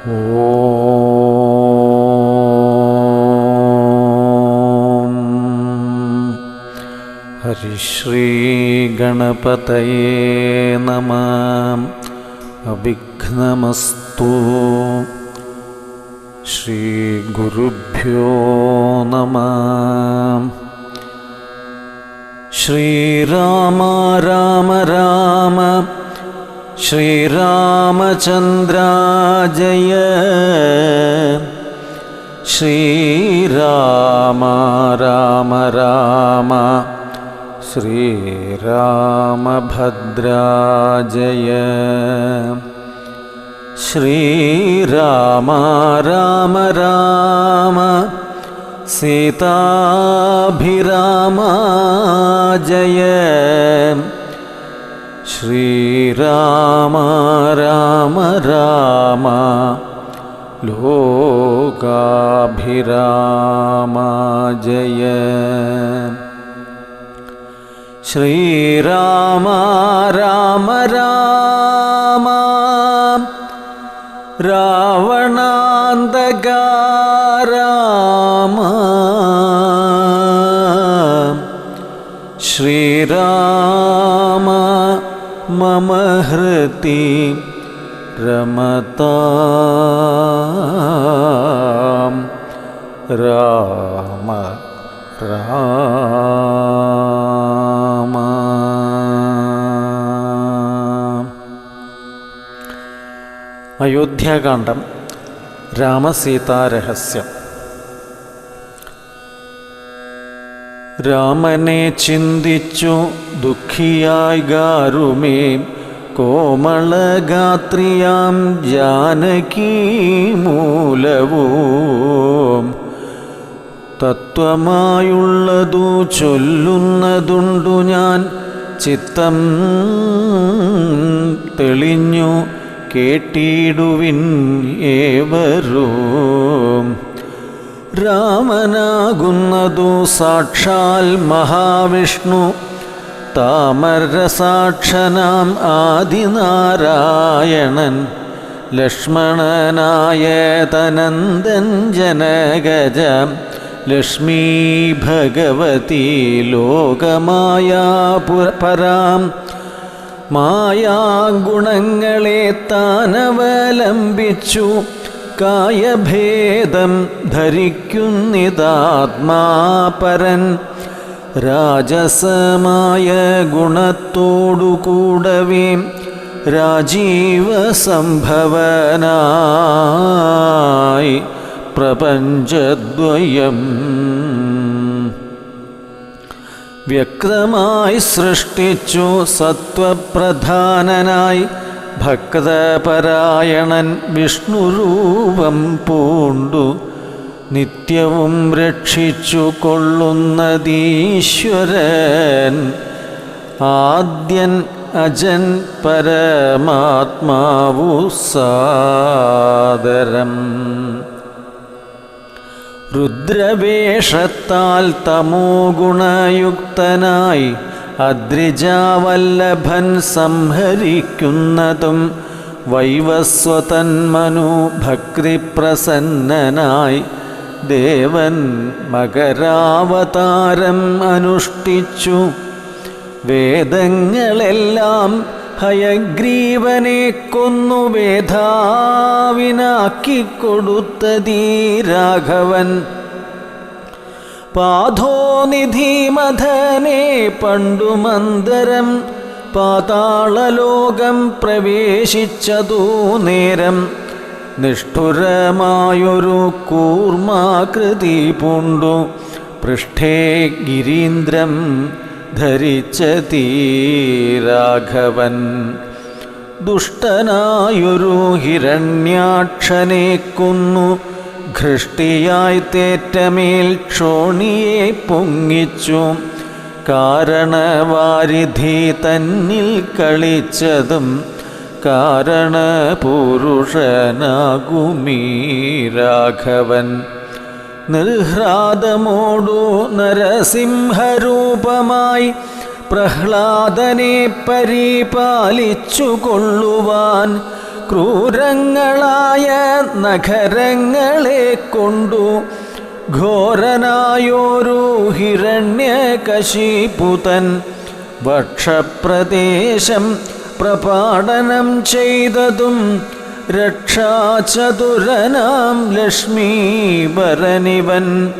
ഓം ഹരിശ്രീ ഗണപതയേ നമഃ. അവിഘ്നമസ്തു. ശ്രീ ഗുരുഭ്യോ നമഃ. ശ്രീരാമ രാമ രാമ ശ്രീരാമചന്ദ്ര ജയ. ശ്രീരാമ രാമ രാമ ശ്രീരാമഭദ്ര ജയ. ശ്രീരാമ രാമ രാമ സീതാഭിരാമ ജയ. ശ്രീരാമ രാമ രാമ ലോകാഭിരാമ ജയ. ശ്രീരാമ രാമ രാമ രാവണാന്തക രാമ. ശ്രീരാമ മമ ഹൃതി രമതാം. രാമ രാമ. അയോധ്യാകാന്ഡം രാമസീതാരഹസ്യം. രാമനെ ചിന്തിച്ചു ദുഃഖിയായി ഗാരുമേ കോമളഗാത്രിയാം ജാനകി മൂലവും. തത്വമായുള്ളതു ചൊല്ലുന്നതുണ്ടു ഞാൻ, ചിത്തം തെളിഞ്ഞു കേട്ടിടുവിൻ ഏവരും. രാമനാകുന്നതു സാക്ഷാൽ മഹാവിഷ്ണു, താമരസാക്ഷനാം ആദിനാരായണൻ. ലക്ഷ്മണനായ തനന്ദൻ ജനകജ, ലക്ഷ്മീ ഭഗവതി ലോകമായാ പരാം. മായാഗുണങ്ങളെ താനവലംബിച്ചു കായഭേദം ധരിക്കുന്നിതാത്മാപരൻ. രാജസമായ ഗുണത്തോടുകൂടവേ രാജീവ സംഭവനായി പ്രപഞ്ചദ്വയം. വ്യക്തമായി സൃഷ്ടിച്ചു സത്വപ്രധാനനായി ഭക്തപരായണൻ വിഷ്ണുരൂപം പൂണ്ടു. നിത്യവും രക്ഷിച്ചു കൊള്ളുന്നതീശ്വരൻ. ആദ്യൻ അജൻ പരമാത്മാവു സാദരം. രുദ്രവേഷത്താൽ തമോ ഗുണയുക്തനായി അദ്രിജാവല്ലഭൻ സംഹരിക്കുന്നതും. വൈവസ്വതൻ മനു ഭക്തിപ്രസന്നനായി ദേവൻ മകരാവതാരം അനുഷ്ഠിച്ചു. വേദങ്ങളെല്ലാം ഹയഗ്രീവനെ കൊന്നു വേധാവിനാക്കിക്കൊടുത്തതീ രാഘവൻ. പാഥോനിധിമഥനെ പണ്ടു മന്ദരം പാതാളലോകം പ്രവേശിച്ചതു നേരം. നിഷ്ഠുരമായൊരു കൂർമാകൃതി പൂണ്ടു പൃഷ്ഠേ ഗിരീന്ദ്രം ധരിച്ചതീ രാഘവൻ. ദുഷ്ടനായൊരു ഹിരണ്യാക്ഷനെ കൊന്നു ഘൃഷ്ടിയായി തേറ്റമേൽ ക്ഷോണിയെ പൊങ്ങിച്ചു. കാരണവാരിധി തന്നിൽ കളിച്ചതും കാരണപുരുഷനാകുമീ രാഘവൻ. നിർഹ്ലാദമോടു നരസിംഹരൂപമായി പ്രഹ്ലാദനെ പരിപാലിച്ചു കൊള്ളുവാൻ ക്രൂരങ്ങളായ നഖരങ്ങളെ കൊണ്ടു ഘോരനായോരു ഹിരണ്യകശിപുതൻ വക്ഷപ്രദേശം പ്രപാടനം ചെയ്തതും രക്ഷാചതുരനാം ലക്ഷ്മീവരനിവൻ.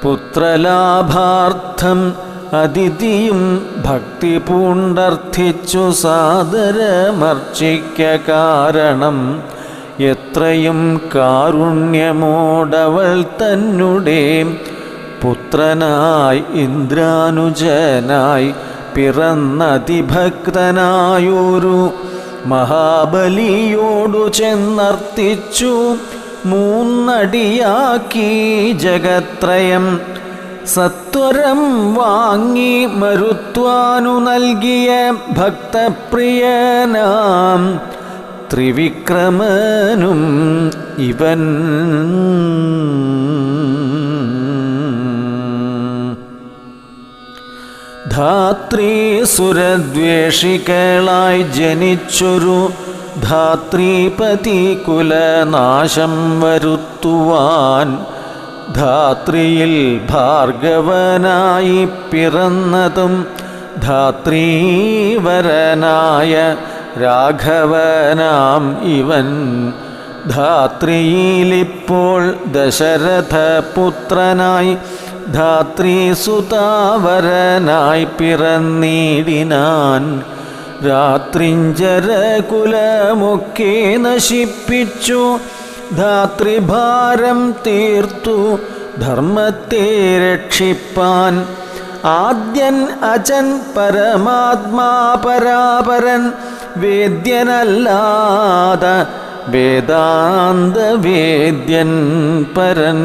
പുത്രലാഭാർത്ഥം അതിഥിയും ഭക്തി പൂണ്ടർത്ഥിച്ചു സാദരമർച്ചിക്ക കാരണം എത്രയും കാരുണ്യമോടവൾ തന്നുടെ പുത്രനായി ഇന്ദ്രാനുജനായി പിറന്നതിഭക്തനായൊരു മഹാബലിയോടു ചെന്നർത്ഥിച്ചു മൂന്നടിയാക്കി ജഗത്രയം സത്വരം വാങ്ങി മരുത്വാനു നൽകിയ ഭക്തപ്രിയനാം ത്രിവിക്രമനും ഇവൻ. ധാത്രീസുരദ്വേഷികളായി ജനിച്ചൊരു ധാത്രീപതി കുലനാശം വരുത്തുവാൻ ധാത്രിയിൽ ഭാർഗവനായി പിറന്നതും ധാത്രീവരനായ രാഘവനാം ഇവൻ. ധാത്രിയിലിപ്പോൾ ദശരഥപുത്രനായി ധാത്രീസുതാവരനായി പിറന്നിടിനാൻ. രാത്രിഞ്ചരകുലമൊക്കെ നശിപ്പിച്ചു ധാത്രിഭാരം തീർത്തു ധർമ്മത്തെ രക്ഷിപ്പാൻ. ആദ്യൻ അജൻ പരമാത്മാ പരാപരൻ വേദ്യനല്ലാത വേദാന്ത വേദ്യൻ പരൻ.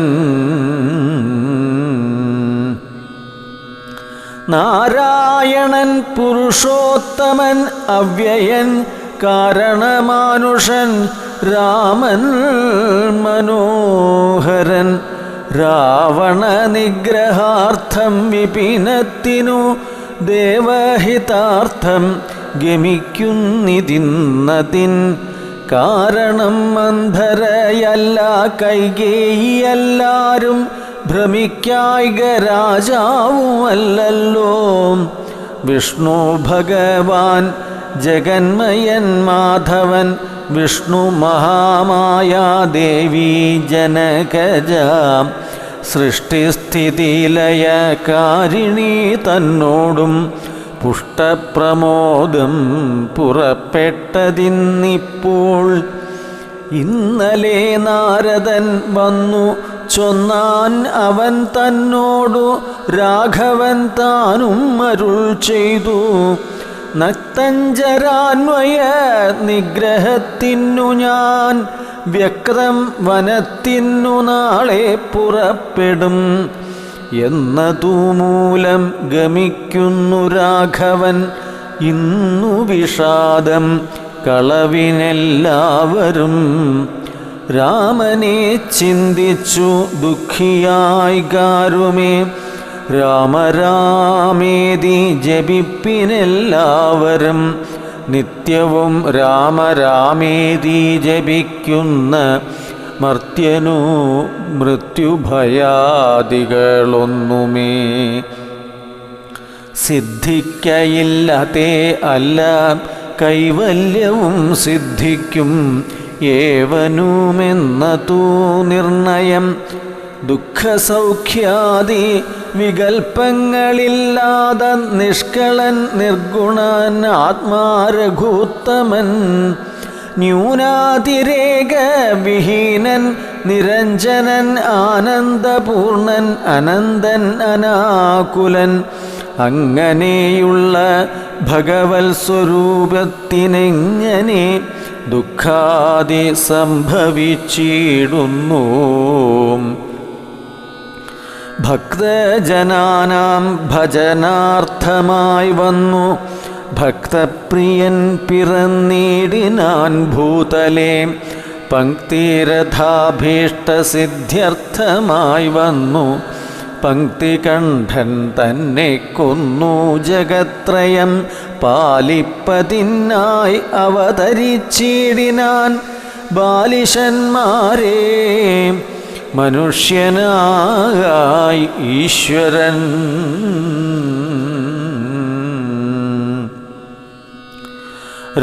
നാരായണൻ പുരുഷോത്തമൻ അവ്യയൻ കാരണമാനുഷൻ രാമൻ മനോഹരൻ. രാവണ നിഗ്രഹാർത്ഥം വിപിനത്തിനു ദേവഹിതാർത്ഥം ഗമിക്കുന്നിതിന്നതിൻ കാരണം അന്ധരയല്ല കൈകേയിയെല്ലാരും ഭ്രമിക്കായിക രാജാവുമല്ലോ. വിഷ്ണു ഭഗവാൻ ജഗന്മയൻ മാധവൻ വിഷ്ണു മഹാമായാദേവി ജനകജ സൃഷ്ടിസ്ഥിതിലയകാരിണി തന്നോടും പുഷ്ടപ്രമോദം പുറപ്പെട്ടതിന്നിപ്പോൾ. ഇന്നലെ നാരദൻ വന്നു ചൊന്നാൻ അവൻ തന്നോടു രാഘവൻ താനും അരുൾ ചെയ്തു. നക്തഞ്ചരാന്വയ നിഗ്രഹത്തിനു ഞാൻ വ്യക്തം വനത്തിനു നാളെ പുറപ്പെടും എന്നതു മൂലം ഗമിക്കുന്നു രാഘവൻ. ഇന്നു വിഷാദം കളവിനെല്ലാവരും രാമനെ ചിന്തിച്ചു ദുഃഖിയായി കാരുമേ. രാമരാമേതി ജപിപ്പിനെല്ലാവരും നിത്യവും രാമരാമേതി ജപിക്കുന്ന മർത്യനു മൃത്യുഭയാദികളൊന്നുമേ സിദ്ധിക്കയില്ലതേ അല്ല. കൈവല്യവും സിദ്ധിക്കും ഏവനുമെന്നതു നിർണയം. ദുഃഖസൗഖ്യാദി വികൽപ്പങ്ങളില്ലാതെ നിഷ്കളൻ നിർഗുണൻ ആത്മാരഘൂത്തമൻ. ന്യൂനാതിരേക വിഹീനൻ നിരഞ്ജനൻ ആനന്ദപൂർണൻ അനന്തൻ അനാകുലൻ. അങ്ങനെയുള്ള ഭഗവത് സ്വരൂപത്തിനെങ്ങനെ ദുഃഖാദി സംഭവിച്ചിടുന്നു? ഭക്തജനാനാം ഭജനാർത്ഥമായി വന്നു ഭക്തപ്രിയൻ പിറന്നിടിനാൻ ഭൂതലേ. പങ്ക്തിരഥാഭീഷ്ടസിദ്ധ്യർത്ഥമായി വന്നു പങ്ക്തികണ്ഠൻ തന്നെ കൊന്നു ജഗത്രയം പാലിപ്പതിനായി അവതരിച്ചിടിനാൻ ബാലിശന്മാരെ മനുഷ്യനായി ഈശ്വരൻ.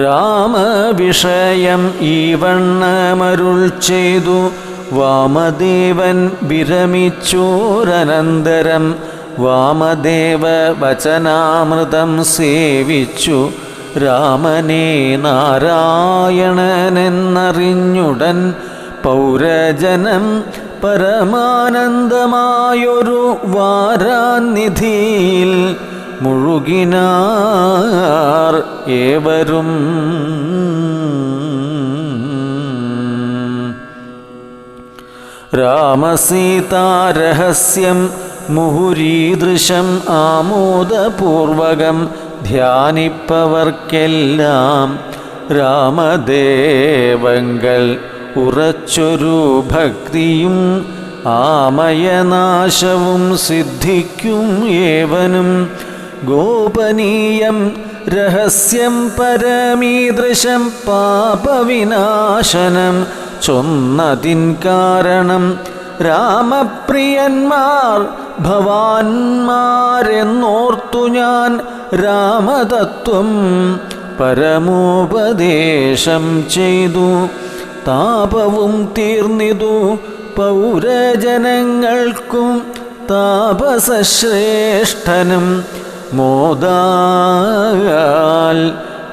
രാമവിഷയം ഈ വണ്ണമരുൾ ചെയ്തു വാമദേവൻ വിരമിച്ചോരനന്തരം വാമദേവ വചനാമൃതം സേവിച്ചു രാമനെ നാരായണനെന്നറിഞ്ഞുടൻ പൗരജനം പരമാനന്ദമായൊരു വാരാനിധിയിൽ മുഴുകിനാർ ഏവരും. രാമസീതാരഹസ്യം മുഹുരീദൃശം ആമോദപൂർവകം ധ്യാനിപ്പവർക്കെല്ലാം രാമദേവങ്കൽ ഉറച്ചൊരു ഭക്തിയും ആമയനാശവും സിദ്ധിക്കും ഏവനും. ഗോപനീയം രഹസ്യം പരമീദൃശം പാപവിനാശനം ചൊന്നതിൻ കാരണം രാമപ്രിയന്മാർ ഭവാന്മാരെന്നോർത്തു ഞാൻ രാമതത്വം പരമോപദേശം ചെയ്തു. താപവും തീർന്നിതു പൗരജനങ്ങൾക്കും താപസശ്രേഷ്ഠനും മോദാൽ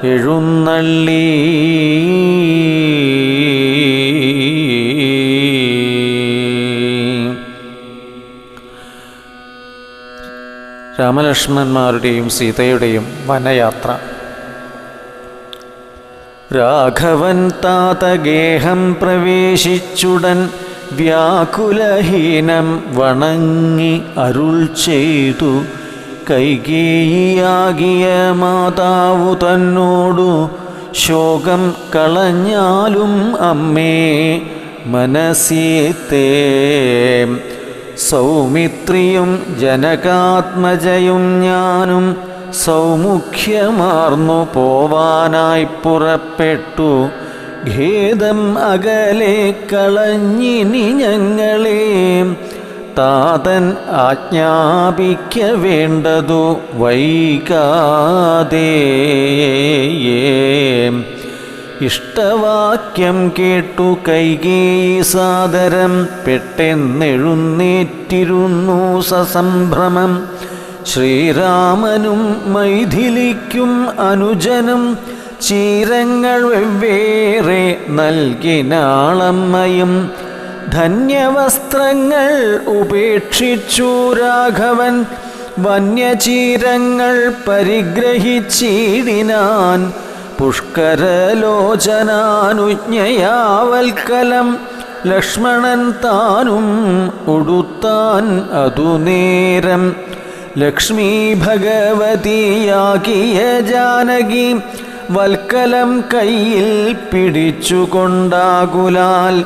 എഴുന്നള്ളി. രാമലക്ഷ്മണന്മാരുടെയും സീതയുടെയും വനയാത്ര. രാഘവൻ താതഗേഹം പ്രവേശിച്ചുടൻ വ്യാകുലഹീനം വണങ്ങി അരുൾ ചെയ്തു. കൈകേയിയാകിയ മാതാവു തന്നോടു ശോകം കളഞ്ഞാലും അമ്മേ മനസ്സീത്തേ. സൗമിത്രിയും ജനകാത്മജയും ഞാനും സൗമുഖ്യമാർന്നു പോവാനായി പുറപ്പെട്ടു. ഖേദം അകലെ കളഞ്ഞിനി ഞങ്ങളെ താതൻ ആജ്ഞാപിക്ക വേണ്ടതു വൈകാതെ. ഇഷ്ടവാക്യം കേട്ടു കൈകേയി സാദരം പെട്ടെന്നെഴുന്നേറ്റിരുന്നു സസംഭ്രമം. ശ്രീരാമനും മൈഥിലിക്കും അനുജനും ചീരങ്ങൾ വെവ്വേറെ നൽകിനാളമ്മയും. ധന്യവസ്ത്രങ്ങൾ ഉപേക്ഷിച്ചു രാഘവൻ വന്യചീരങ്ങൾ പരിഗ്രഹിച്ചിടിനാൻ. പുഷ്കരലോചനാനുജ്ഞയാവൽക്കലം ലക്ഷ്മണൻ താനും ഉടുത്താൻ അതുനേരം. ലക്ഷ്മീ ഭഗവതിയാകിയ ജാനകി വൽക്കലം കയ്യിൽ പിടിച്ചുകൊണ്ടാകുലാൽ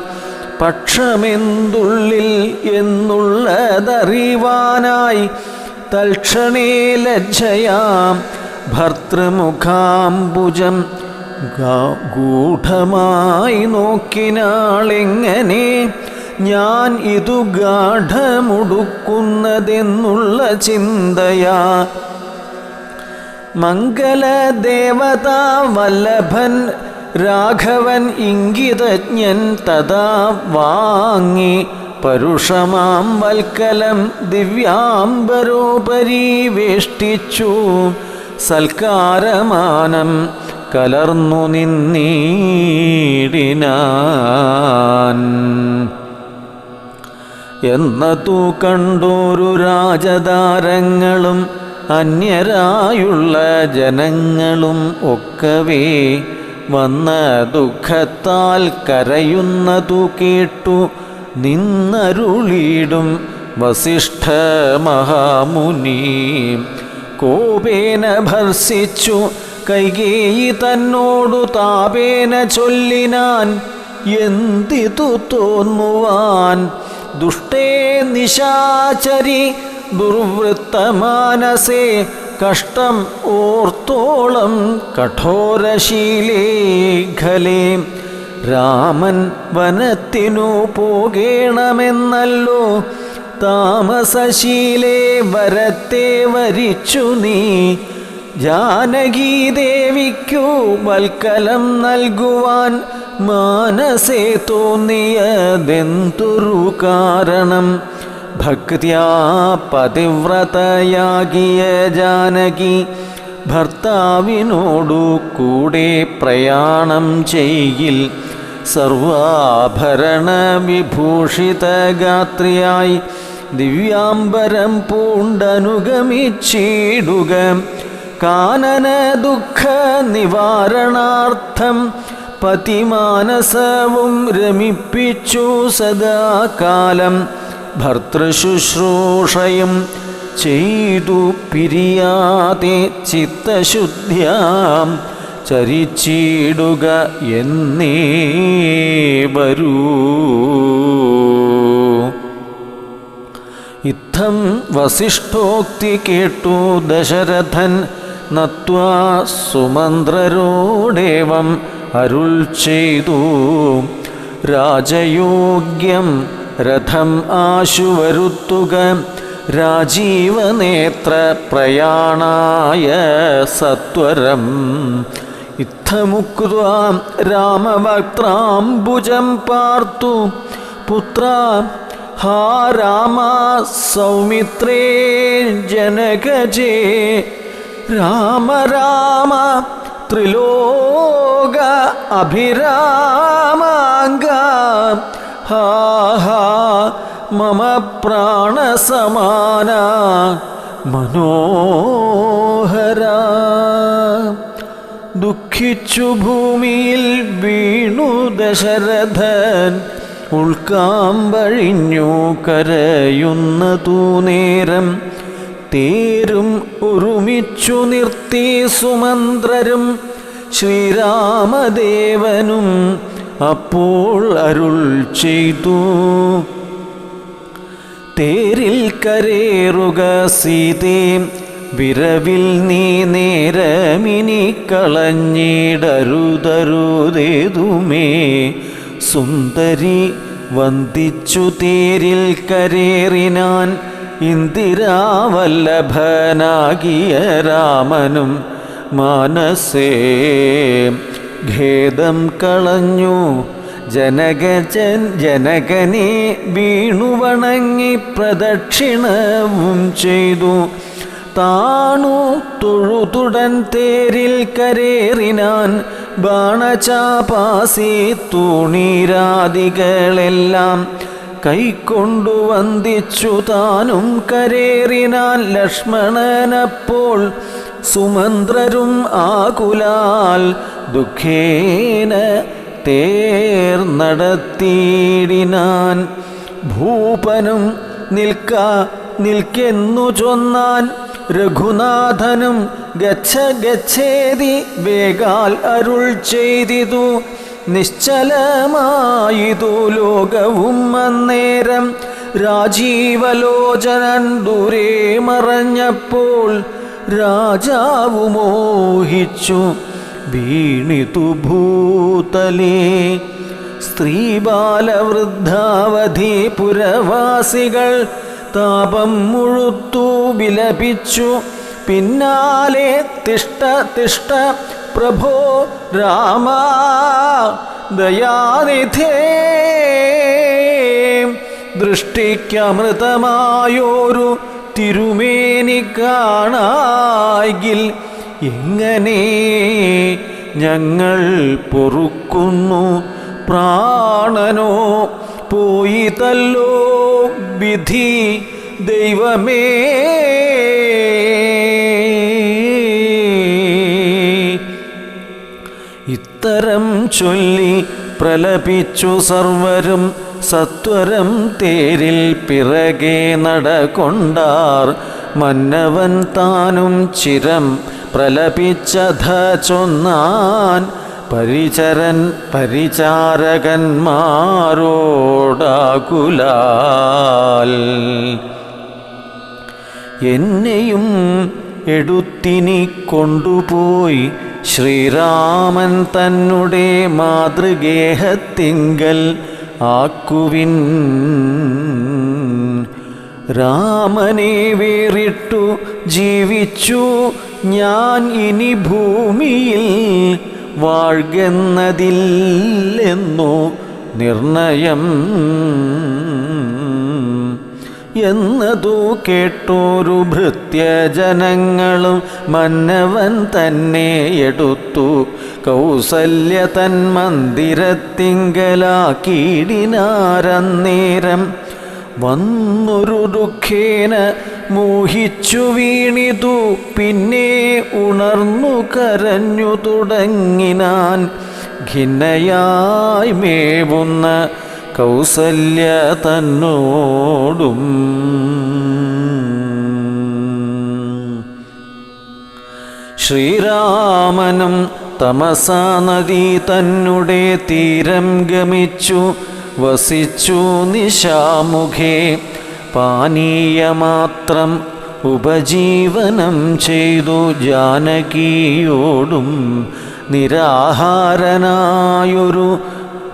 പക്ഷമെന്തുള്ളിൽ എന്നുള്ളതറിവാനായി തൽക്ഷണേ ലജ്ജയാം ഭർത്തൃമുഖാംബുജം ഗൂഢമായി നോക്കിനാളെങ്ങനെ ഞാൻ ഇതു ഗാഠമുടുക്കുന്നതെന്നുള്ള ചിന്തയാ. മംഗലദേവതാ വല്ലഭൻ രാഘവൻ ഇംഗിതജ്ഞൻ തഥാ വാങ്ങി പരുഷമാം വൽക്കലം ദിവ്യാംബരോപരി വേഷ്ടിച്ചു. സൽക്കാരമാനം കലർന്നു നിന്നീടിനാൻ. എന്നതു കണ്ടോരു രാജതാരങ്ങളും അന്യരായുള്ള ജനങ്ങളും ഒക്കവേ വന്ന ദുഃഖത്താൽ കരയുന്നതു കേട്ടു നിന്നരുളിയിടും വസിഷ്ഠ മഹാമുനി. കോപേന ഭർസിച്ചു കൈകേയി തന്നോടു താപേന ചൊല്ലിനാൻ. എന്തിതു തോന്നുവാൻ ദുഷ്ടേ നിശാചരി ദുർവൃത്തമാനസേ കഷ്ടം ഓർത്തോളം കഠോരശീലേ ഖലേ. രാമൻ വനത്തിനു പോകേണമെന്നല്ലോ താമസശീലേ വരത്തെ വരിച്ചു നീ. ജാനകീദേവിക്കു വൽക്കലം നൽകുവാൻ മാനസേ തോന്നിയതെന്തൊരു കാരണം. ഭക്ത്യാ പതിവ്രതയാകിയ ജാനകി ഭർത്താവിനോടു കൂടെ പ്രയാണം ചെയ്യിൽ. സർവാഭരണ വിഭൂഷിത ഗാത്രിയായി ദിവ്യാംബരം പൂണ്ടനുഗമിച്ചിടുക. കാനന ദുഃഖ നിവാരണാർത്ഥം പതിമാനസവും രമിപ്പിച്ചു സദാകാലം. ഭർതൃശുശ്രൂഷയും ചെയ്തു പിരിയാതെ ചിത്തശുദ്ധ്യാം ചരിച്ചിടുക എന്നേ വരൂ. ഇത്തം വസിഷ്ഠോക്തി കേട്ടു ദശരഥൻ നത്വാ സുമന്ത്രരോടേവം അരുൾ ചെയ്തു. രാജയോഗ്യം രഥം ആശുവരുത്തുക രാജീവനേത്ര പ്രയാണായ സത്വരം. ഇത്തമുക്ത്വാ രാമവക്ത്രാംബുജം പാർത്തു പുത്ര ഹാ രാമ സൗമിത്രേ ജനകജേ. രാമ രാമ ത്രിലോക അഭിരാമാംഗ ഹാ ഹാ മമ പ്രാണസമാന മനോഹര. ദുഃഖിച്ചു ഭൂമിയിൽ വീണു ദശരഥൻ ഉൾക്കാമ്പഴിഞ്ഞു കരയുന്നതു നേരം. തേരും ഒരുമിച്ചു നിർത്തി സുമന്ത്രരും ശ്രീരാമദേവനും അപ്പോൾ അരുൾ ചെയ്തു. തേരിൽ കരേറുക സീതേ വിരവിൽ നീ നേരമിനി കളഞ്ഞിടരുതരുതേതുമേ. സുന്ദരി വന്ദിച്ചു തേരിൽ കരേറിനാൻ ഇന്ദിരാവല്ലഭനാകിയ രാമനും മാനസേ ഖേദം കളഞ്ഞു. ജനകനെ വീണു വണങ്ങി പ്രദക്ഷിണവും ചെയ്തു. താണു തൊഴുതുടൻ തേരിൽ കരേറിനാൻ ബാണചാപാസി തൂണീരാദികളെല്ലാം കൈക്കൊണ്ടു വന്ദിച്ചു താനും കരേറിനാൻ. ലക്ഷ്മണനപ്പോൾ സുമന്ത്രരും ആകുലാൽ ദുഃഖേന തേർ നടത്തിയിടിനാൻ. ഭൂപനും നിൽക്കെന്നു ചൊന്നാൻ. രഘുനാഥനും ഗച്ഛ ഗച്ഛേതി വേഗാൽ അരുൾ ചെയ്തിതു. നിശ്ചലമായിതു ലോകവും അന്നേരം. രാജീവലോചനൻ ദൂരെ മറഞ്ഞപ്പോൾ രാജാവു മോഹിച്ചു വീണിതു ഭൂതലേ. സ്ത്രീ ബാലവൃദ്ധാവധി പുരവാസികൾ താപം മുഴുത്തു വിലപിച്ചു. പിന്നാലെ തിഷ്ട തിഷ്ട പ്രഭോ രാമ ദയാനിധേ. ദൃഷ്ടിക്കമൃതമായോരു തിരുമേനി കാണായിൽ എങ്ങനെ ഞങ്ങൾ പൊറുക്കുന്നു. പ്രാണനോ പോയിതല്ലോ വിധി ദൈവമേ. ഇത്തരം ചൊല്ലി പ്രലപിച്ചു സർവരും സത്വരം തേരിൽ പിറകെ നടകൊണ്ടാർ. മന്നവൻ താനും ചിരം പ്രലപിച്ചധ ചൊന്നാൻ പരിചാരകന്മാരോടാകുലാൽ എന്നെയും എടുത്തിനി കൊണ്ടുപോയി ശ്രീരാമൻ തന്നെ മാതൃഗേഹത്തിങ്കൽ ആക്കുവിൻ. രാമനെ വേറിട്ടു ജീവിച്ചു ഞാൻ ഇനി ഭൂമിയിൽ വാഴ്കെന്നതില്ലെന്നു നിർണയം എന്നതു കേട്ടോരു ഭൃത്യജനങ്ങളും മന്നവൻ തന്നെ എടുത്തു കൗസല്യ തൻ മന്ദിരത്തിങ്കലാക്കിയിടിനാരന്നേരം. വന്നൊരു ദുഃഖേന മോഹിച്ചു വീണിതു പിന്നെ ഉണർന്നു കരഞ്ഞു തുടങ്ങിനാൻ. ഖിന്നയായി മേവുന്ന കൗസല്യ തന്നോടും ശ്രീരാമനും തമസാ നദി തന്നെ തീരം ഗമിച്ചു വസിച്ചു നിശാമുഖേ. പാനീയമാത്രം ഉപജീവനം ചെയ്തു ജാനകിയോടും നിരാഹാരനായൊരു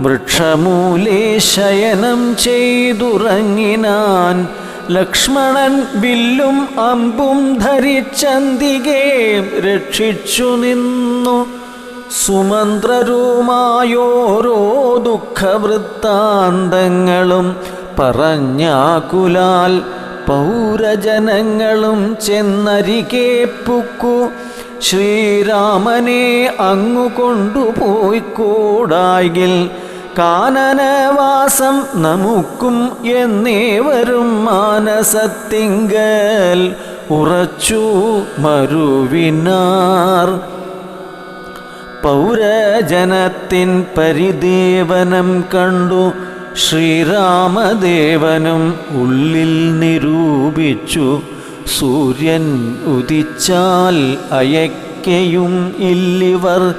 വൃക്ഷമൂലേ ശയനം ചെയ്തുറങ്ങിനാൻ. ലക്ഷ്മണൻ വില്ലും അമ്പും ധരിച്ചന്തികെ രക്ഷിച്ചു നിന്നു. സുമന്ത്രരുമായോരോ ദുഃഖവൃത്താന്തങ്ങളും പറഞ്ഞാകുലാൽ പൗരജനങ്ങളും ചെന്നരികെ പുക്കു. ശ്രീരാമനെ അങ്ങു കൊണ്ടുപോയിക്കൂടായിൽ കാനനവാസം നമുക്കും എന്നേവരും മാനസത്തിങ്കൽ ഉറച്ചു മരുവിനാർ. പൗരജനത്തിൻ പരിദേവനം കണ്ടു ശ്രീരാമദേവനും ഉള്ളിൽ നിരൂപിച്ചു. സൂര്യൻ ഉദിച്ചാൽ അയക്കയും ഇല്ലിവർ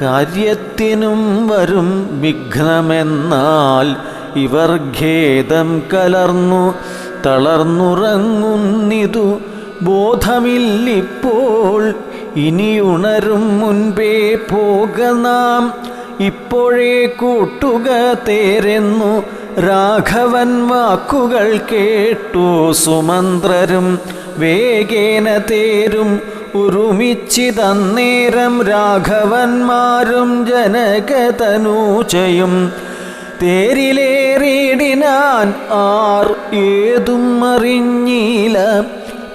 കാര്യത്തിനും വരും വിഘ്നമെന്നാൽ ഇവർ ഖേദം കലർന്നു തളർന്നുറങ്ങുന്നിതു ബോധമില്ലിപ്പോൾ. ഇനിയുണരും മുൻപേ പോക നാം ഇപ്പോഴേ കൂട്ടുക തേരെന്നു രാഘവൻ വാക്കുകൾ കേട്ടു. സുമന്ത്രരും വേഗേന തേരും ഒരുമിച്ചിതന്നേരം രാഘവന്മാരും ജനകതനൂജയും തേരിലേറിയിടിനാൻ ആർ ഏതും അറിഞ്ഞീല.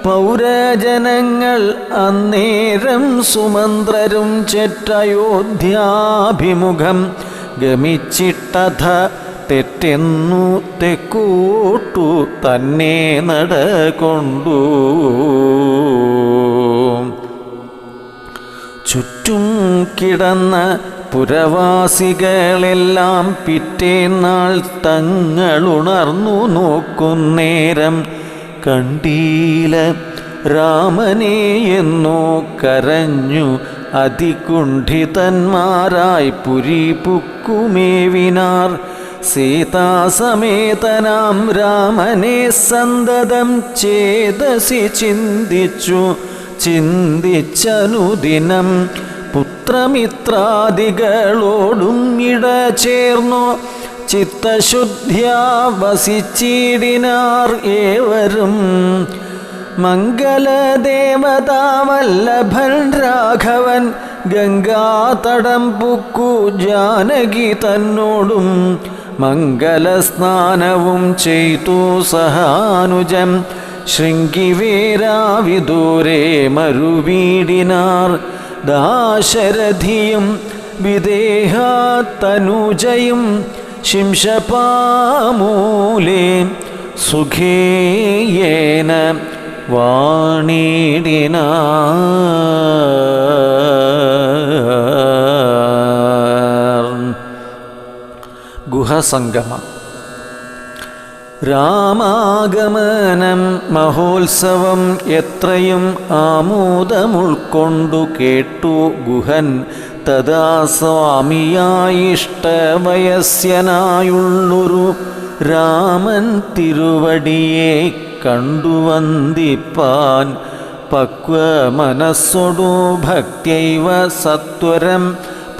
പൗരജനങ്ങൾ അന്നേരം സുമന്ത്രരും ചെറ്റയോധ്യാഭിമുഖം ഗമിച്ചിട്ടഥ തെറ്റെന്നു തെക്കോട്ടു തന്നെ നടകൊണ്ടു. ചുറ്റും കിടന്ന പുരവാസികളെല്ലാം പിറ്റേന്നാൾ തങ്ങളുണർന്നു നോക്കുന്നേരം കണ്ടീല രാമനെ എന്നോ കരഞ്ഞു അതികുണ്ഠിതന്മാരായി പുരി പുക്കുമേവിനാർ. സീതാസമേതനാം രാമനെ സന്തതം ചേതസി ചിന്തിച്ചു ചിന്തിച്ചനുദിനം. പുത്രമിത്രാദികളോടും ഇട ചേർന്നു ചിത്തശുദ്ധ്യാ വസിച്ചിടിനാർ ഏവരും. മംഗലദേവതാവല്ലഭൻ രാഘവൻ ഗംഗാതടം പുക്കു ജാനകി തന്നോടും മംഗലസ്നാനവും ചെയ്തു സഹാനുജം. ശൃംഗിവേരാവിദൂരെ മരുവീടിനാർ. ദാശരഥിയും വിദേഹാതനുജയും ശിംശപാമൂലേ സുഖേയേന വാണിടിനാർ. ഗുഹസംഗമം. രാമാഗമനം മഹോത്സവം എത്രയും ആമോദമുൾക്കൊണ്ടു കേട്ടു ഗുഹൻ തഥാ സ്വാമിയായിഷ്ടവയസ്യനായുള്ളൊരു രാമൻ തിരുവടിയെ കണ്ടുവന്ദിപ്പാൻ പക്വമനസ്സൊടു ഭക്ത്യൈവ സത്വരം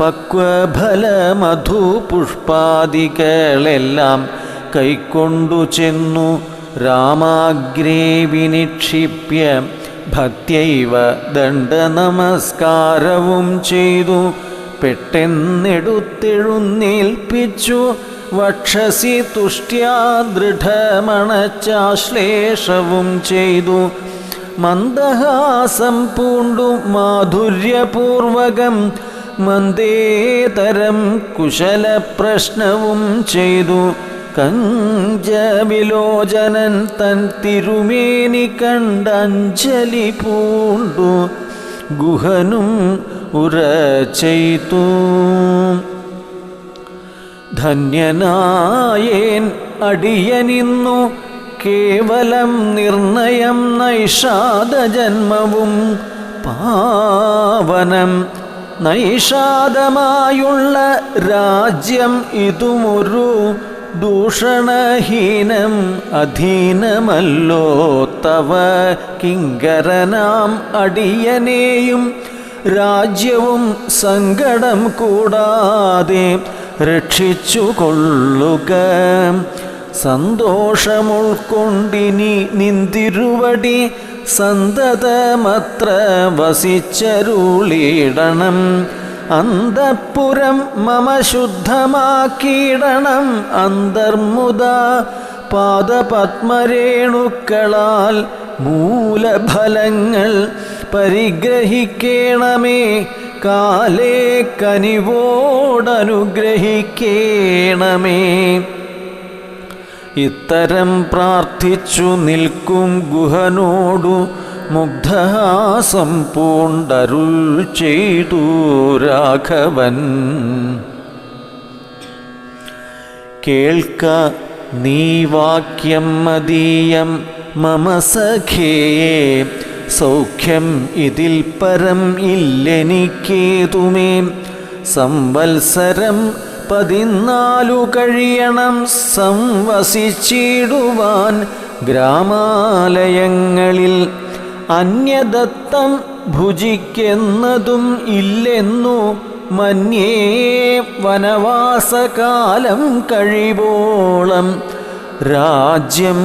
പക്വഫലമധുപുഷ്പാദികളെല്ലാം കൈക്കൊണ്ടു ചെന്നു രാമാഗ്രേ വിനിക്ഷിപ്യ ഭക്ത്യൈവ ദണ്ഡനമസ്കാരവും ചെയ്തു പെട്ടെന്നെടുത്തെഴുന്നേൽപ്പിച്ചു വക്ഷസി തുഷ്ട്യാ ദൃഢമണച്ചാശ്ലേഷവും ചെയ്തു മന്ദഹാസം പൂണ്ടു മാധുര്യപൂർവകം മന്ദേതരം കുശലപ്രശ്നവും ചെയ്തു കഞ്ചവിലോചനൻ തൻ തിരുമേനി കണ്ടഞ്ജലി പൂണ്ടു ഗുഹനും ഉരചെയ്തു. ധന്യനായേൻ അടിയനിന്നു കേവലം നിർണയം നൈഷാദജന്മവും പാവനം നൈഷാദമായുള്ള രാജ്യം ഇതുമൊരു ദൂഷണഹീനം അധീനമല്ലോ തവ കിങ്കരനാം അടിയനെയും രാജ്യവും സങ്കടം കൂടാതെ രക്ഷിച്ചു കൊള്ളുക. സന്തോഷമുൾക്കൊണ്ടിനി നിന്തിരുവടി സന്തതമത്ര വസിച്ചരുളിടണം. അന്തഃപുരം മമ ശുദ്ധമാക്കിയിടണം. അന്തർമുദ പാദപത്മരേണുക്കളാൽ മൂലഫലങ്ങൾ പരിഗ്രഹിക്കേണമേ. കാലേ കനിവോടനുഗ്രഹിക്കേണമേ. ഇത്തരം പ്രാർത്ഥിച്ചു നിൽക്കും ഗുഹനോടു മുഗ്ധഹാസം പൂണ്ടരുൾ ചെയ്തു രാഘവൻ. കേൾക്ക നീ വാക്യം മദീയം മമ സഖേ. സൗഖ്യം ഇതിൽ പരം ഇല്ലെനിക്കേതുമേ. സംവത്സരം 14 കഴിയണം സംവസിച്ചിടുവാൻ ഗ്രാമാലയങ്ങളിൽ. അന്യദത്തം ഭുജിക്കുന്നതും ഇല്ലെന്നു മന്യേ. വനവാസകാലം കഴിവോളം രാജ്യം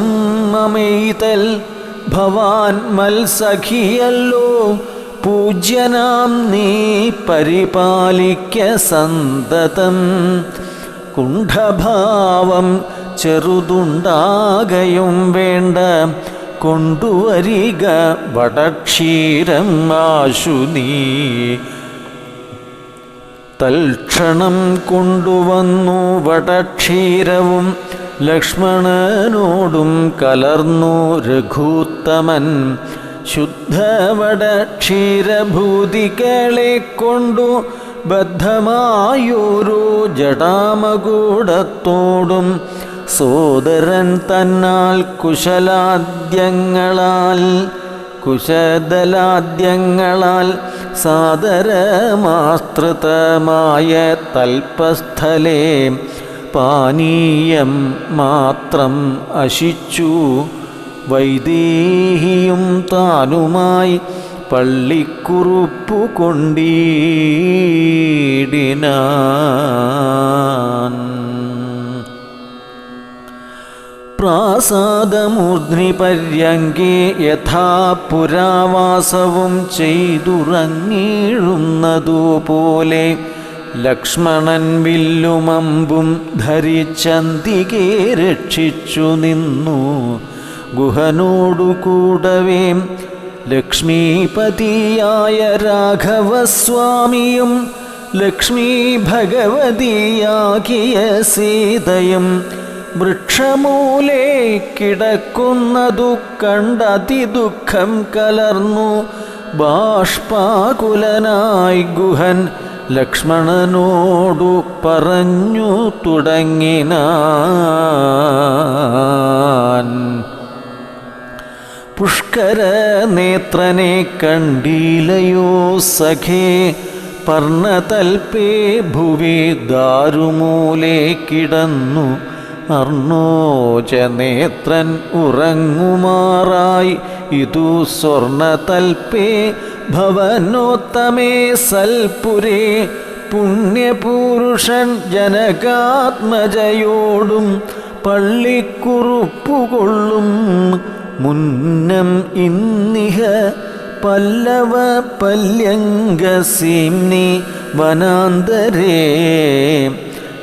മമൈതൽ ഭവാൻ മത്സഖിയല്ലോ. പൂജ്യനാം നീ പരിപാലിക്ക സന്തതം. കുണ്ഠഭാവം ചെറുതുണ്ടാകയും വേണ്ട. കൊണ്ടുവരിക വടക്ഷീരം ആശു നീ. തൽക്ഷണം കൊണ്ടുവന്നു വടക്ഷീരവും ലക്ഷ്മണനോടും കലർന്നു രഘുത്തമൻ. ശുദ്ധവടക്ഷീരഭൂതികളെ കൊണ്ടു ബദ്ധമായൊരു ജടാമകൂടത്തോടും സോദരൻ തന്നാൽ കുശദലാദ്യങ്ങളാൽ സാദരമാസ്തൃതമായ തൽപസ്ഥലേ പാനീയം മാത്രം അശിച്ചു. വൈദേഹിയും താനുമായി പള്ളിക്കുറുപ്പു കൊണ്ടീടിനാൻ. പ്രാസാദമൂർധ്നി പര്യങ്കേ യഥാ പുരാവാസവും ചെയ്തുറങ്ങിഴുന്നതുപോലെ ലക്ഷ്മണൻ വില്ലുമമ്പും ധരിച്ചന്തികെ രക്ഷിച്ചു നിന്നു. ഗുഹനോടു കൂടവേ ലക്ഷ്മീപതിയായ രാഘവസ്വാമിയും ലക്ഷ്മീ ഭഗവതിയാകിയ സീതയും വൃക്ഷമൂലേ കിടക്കുന്നതു കണ്ടതിദുഃഖം കലർന്നു. ബാഷ്പാകുലനായി ഗുഹൻ ലക്ഷ്മണനോടു പറഞ്ഞു തുടങ്ങിനാൻ. പുഷ്കര നേത്രനെ കണ്ടിലയോ സഖേ. പർണതൽപേ ഭുവി ദാരുമൂലേ കിടന്നു അർണോജനേത്രൻ ഉറങ്ങുമാറായി ഇതു സ്വർണതൽപേ ഭവനോത്തമേ സൽപുരേ പുണ്യപുരുഷൻ ജനകാത്മജയോടും പള്ളിക്കുറുപ്പുകൊള്ളും മുന്നം ഇന്നിഹ പല്ലവ പല്യംഗസീംനി വനാന്തരേ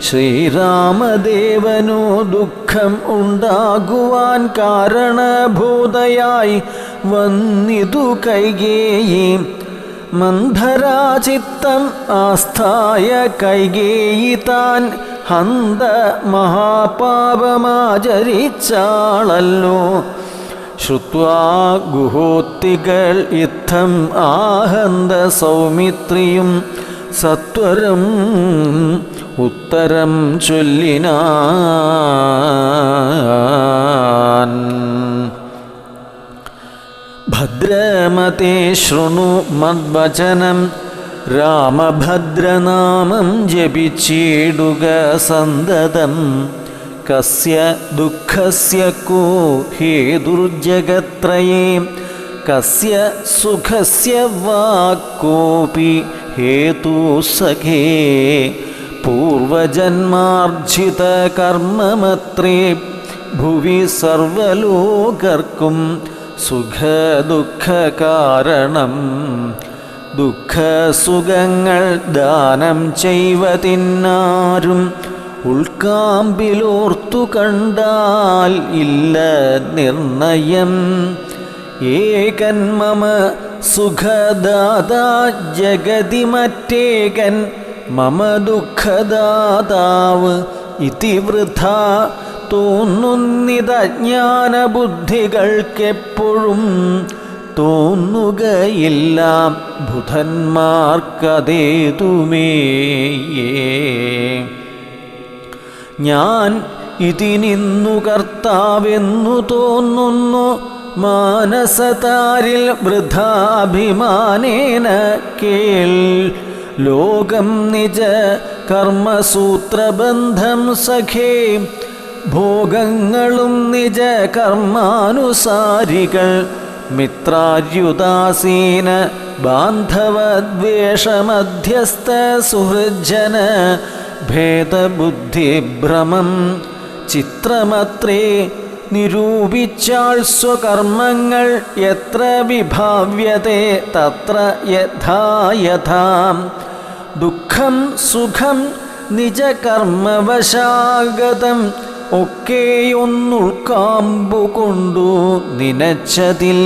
ശ്രീരാമദേവനു ദുഃഖം ഉണ്ടാകുവാൻ കാരണഭൂതയായി വന്നിതു കൈകേയി മന്ധരാചിത്തം ആസ്ഥായ കൈകേയി താൻ ഹന്ത മഹാപാപമാചരിച്ചാളല്ലോ ശ്രുത്വാ ഗുഹോത്തികൾ ഇത്തം ആഹന്ത സൗമിത്രിയും സത്വരം ഉത്തരം ചൊല്ലിനാൻ. ഭദ്രമതേ ശൃണു മദ്വചനം രാമഭദ്രനാമം ജപിച്ചിടുക സന്തതം. കസ്യ ദുഃഖസ്യ കോ ഹേതുർജഗത്രയേ കസ്യ സുഖസ്യ വാ കോപി ഹേതു സഖേ പൂർവജന്മാർജിത കർമ്മമത്രേ ഭുവി സർവലോകർക്കും സുഖദുഃഖ കാരണം. ദുഃഖസുഖങ്ങൾ ദാനം ചെയ്വതിന്നാരും ഉൾക്കാമ്പിലോർത്തു കണ്ടാൽ ഇല്ല നിർണയം. ഏകൻ മമ സുഖദാതാ ജഗതി മറ്റേകൻ മമ ദുഃഖദാതാവ് ഇതി വൃഥാ തോന്നുന്നിതജ്ഞാനബുദ്ധികൾക്കെപ്പോഴും തോന്നുകയില്ല ബുധന്മാർക്കതേതുമേ. ഞാൻ ഇതിനിന്നു കർത്താവെന്നു തോന്നുന്നു മാനസതാരിൽ വൃഥാഭിമാനേന കേൾ. ലോകം നിജ കർമ്മസൂത്രബന്ധം സഖേ ഭോഗങ്ങളും നിജ കർമാനുസാരികൾ. മിത്രാര്യുദാസീന ബാന്ധവദ്വേഷമധ്യസ്ഥ സുഹൃജ്ജന ഭേദബുദ്ധിഭ്രമം ചിത്രമത്രേ. നിരൂപിച്ചാൽ സ്വകർമ്മങ്ങൾ എത്ര വിഭാവ്യത്തെ തത്ര യഥായഥാം. ദുഃഖം സുഖം നിജകർമ്മവശാഗതം ഒക്കെയൊന്നുൾക്കാമ്പുകൊണ്ടു നിനച്ചതിൽ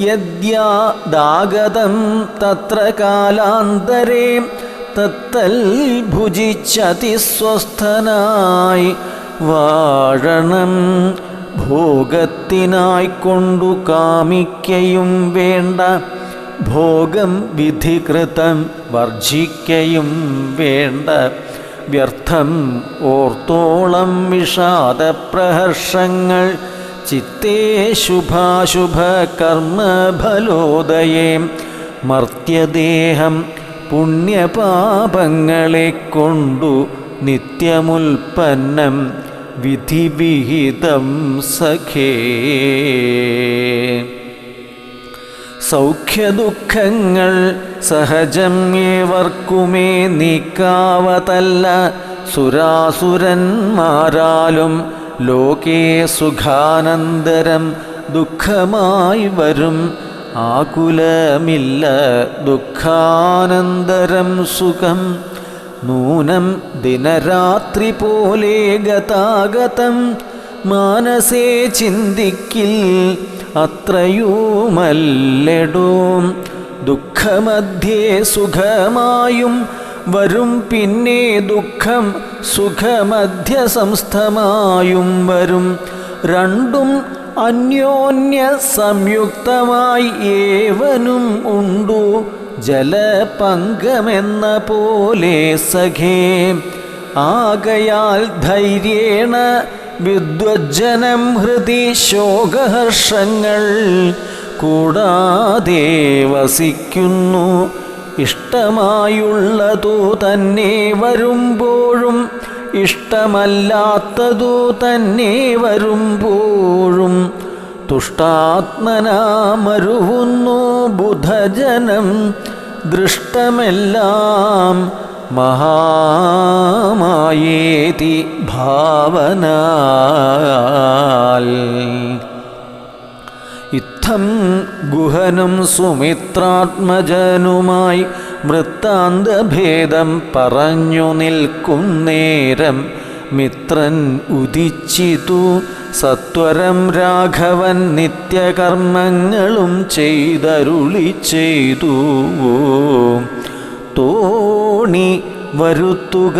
യദ്യാദാഗതം തത്ര കാലാന്തരേ തത്തൽ ഭുജിച്ചതിസ്വസ്ഥനായി വാഴണം. ഭോഗത്തിനായിക്കൊണ്ടു കാമിക്കയും വേണ്ട ഭോഗം വിധികൃതം വർജിക്കയും വേണ്ട. വ്യർത്ഥം ഓർത്തോളം വിഷാദപ്രഹർഷങ്ങൾ ചിത്തേ ശുഭാശുഭ കർമ്മഫലോദയേ. മർത്യദേഹം പുണ്യപാപങ്ങളെ കൊണ്ടു നിത്യമുൽപ്പന്നം വിധിവിഹിതം സഖേ. സൗഖ്യദുഃഖങ്ങൾ സഹജം ഏവർക്കുമേ നീക്കാവതല്ല. സുരാസുരന്മാരാലും ലോകേ സുഖാനന്തരം ദുഃഖമായി വരും. ആകുലമില്ല ദുഃഖാനന്തരം സുഖം. നൂനം ദിനരാത്രി പോലെ ഗതാഗതം മാനസേ ചിന്തിക്കിൽ അത്രയുമല്ലെടോ. ദുഃഖമധ്യേ സുഖമായും വരും പിന്നെ ദുഃഖം സുഖമധ്യസംസ്ഥമായും വരും. രണ്ടും അന്യോന്യ സംയുക്തമായി ഏവനും ഉണ്ടു ജലപങ്കമെന്ന പോലെ സഖേ. ആകയാൽ ധൈര്യേണ വിദ്വജ്ജനം ഹൃദി ശോകഹർഷങ്ങൾ കൂടാതെ വസിക്കുന്നു ഇഷ്ടമായുള്ളതു തന്നെ വരുമ്പോഴും ഇഷ്ടമല്ലാത്തതു തന്നെ വരുമ്പോഴും തുഷ്ടാത്മനാമരുവുന്നു ബുധജനം ദൃഷ്ടമെല്ലാം മഹാമായേതി ഭാവനാൽ. ഇത്തം ഗുഹനും സുമിത്രാത്മജനുമായി വൃത്താന്തഭേദം പറഞ്ഞു നിൽക്കുന്നേരം മിത്രൻ ഉദിച്ചിതു. സത്വരം രാഘവൻ നിത്യകർമ്മങ്ങളും ചെയ്തരുളി ചെയ്തു. തോണി വരുത്തുക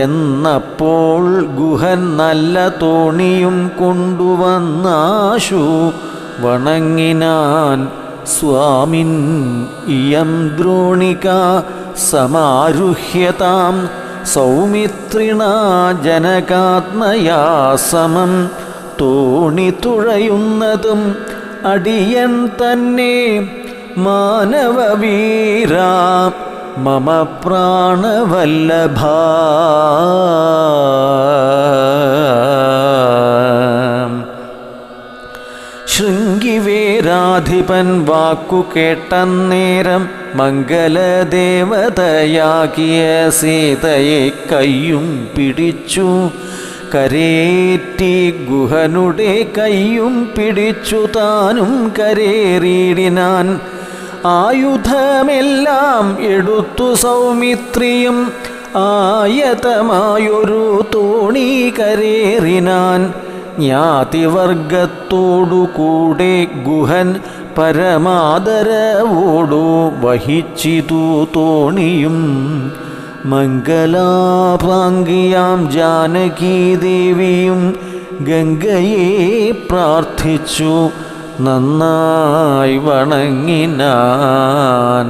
എന്നപ്പോൾ ഗുഹൻ നല്ല തോണിയും കൊണ്ടുവന്നാശു വണങ്ങിനാൻ. സ്വാമിൻ ഇയം ദ്രോണിക സമാരുഹ്യതാം സൗമിത്രിണാ ജനകാത്മയാ സമം. തോണി തുഴയുന്നതും അടിയൻ തന്നെ മാനവവീര മമ പ്രാണവല്ലഭ. ശൃംഗിവേരാധിപൻ വാക്കു കേട്ടന്നേരം മംഗലദേവതയാകിയ സീതയെ കയ്യും പിടിച്ചു കരേറ്റി. ഗുഹനുടെ കയ്യും പിടിച്ചു താനും കരേറിയിടിനാൻ. ആയുധമെല്ലാം എടുത്തു സൗമിത്രിയും ആയതമായൊരു തോണി കരേറിനാൻ. ജ്ഞാതിവർഗത്തോടുകൂടെ ഗുഹൻ പരമാദരവോടു വഹിച്ചിതു തോണിയും. മംഗലാഭാംഗിയാം ജാനകീദേവിയും ഗംഗയെ പ്രാർത്ഥിച്ചു നന്നായി വണങ്ങിനാൻ.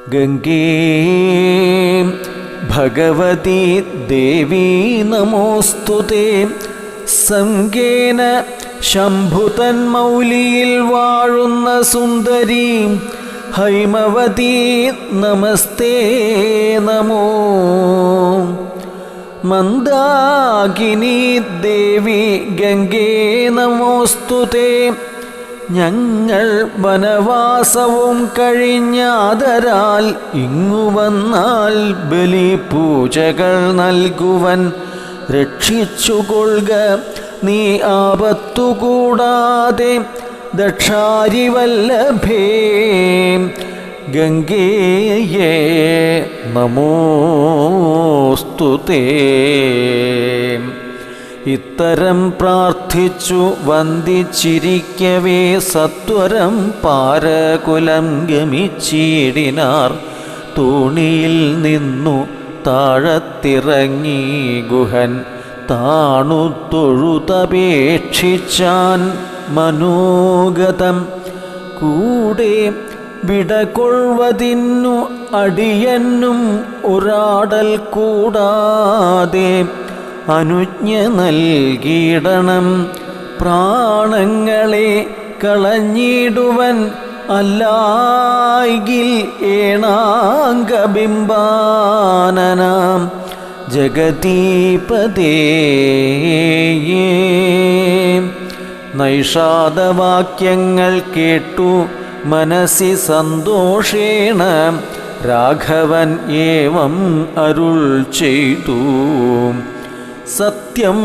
ഗംഗേ ഭഗവതി ദേവി നമോസ്തുതേ. സംഗേന ശംഭുതന്മൗലിയിൽ വാഴുന്ന സുന്ദരി ഹൈമവതി നമസ്തേ നമോ. മന്ദാകിനി ദേവി ഗംഗേ നമോസ്തുതേ. ഞങ്ങൾ വനവാസവും കഴിഞ്ഞാദരാൽ ഇങ്ങു വന്നാൽ ബലിപൂജകൾ നൽകുവൻ രക്ഷിച്ചുകൊള്ളുക നീ ആപത്തുകൂടാതെ ദക്ഷാരിവല്ലഭേ. ഗംഗേയേ നമോസ്തുതേ. ഇത്തരം പ്രാർത്ഥിച്ചു വന്ദിച്ചിരിക്കവേ സത്വരം പാരകുലം ഗമിച്ചിടിനാർ. തോണിയിൽ നിന്നു താഴത്തിറങ്ങി ഗുഹൻ താണു തൊഴുതപേക്ഷിച്ചാൻ മനോഗതം. കൂടെ വിടകൊള്ളുവതിന്നു അടിയനും ഒരാടൽ കൂടാതെ അനുജ്ഞ നൽകിയിടണം. പ്രാണങ്ങളെ കളഞ്ഞിടുവൻ അല്ലായിൽ ഏണാംഗബിംബാനനാം ജഗതീപതേ. നൈഷാദവാക്യങ്ങൾ കേട്ടു മനസ്സി സന്തോഷേണ രാഘവൻ ഏവം അരുൾ ചെയ്തു. സത്യം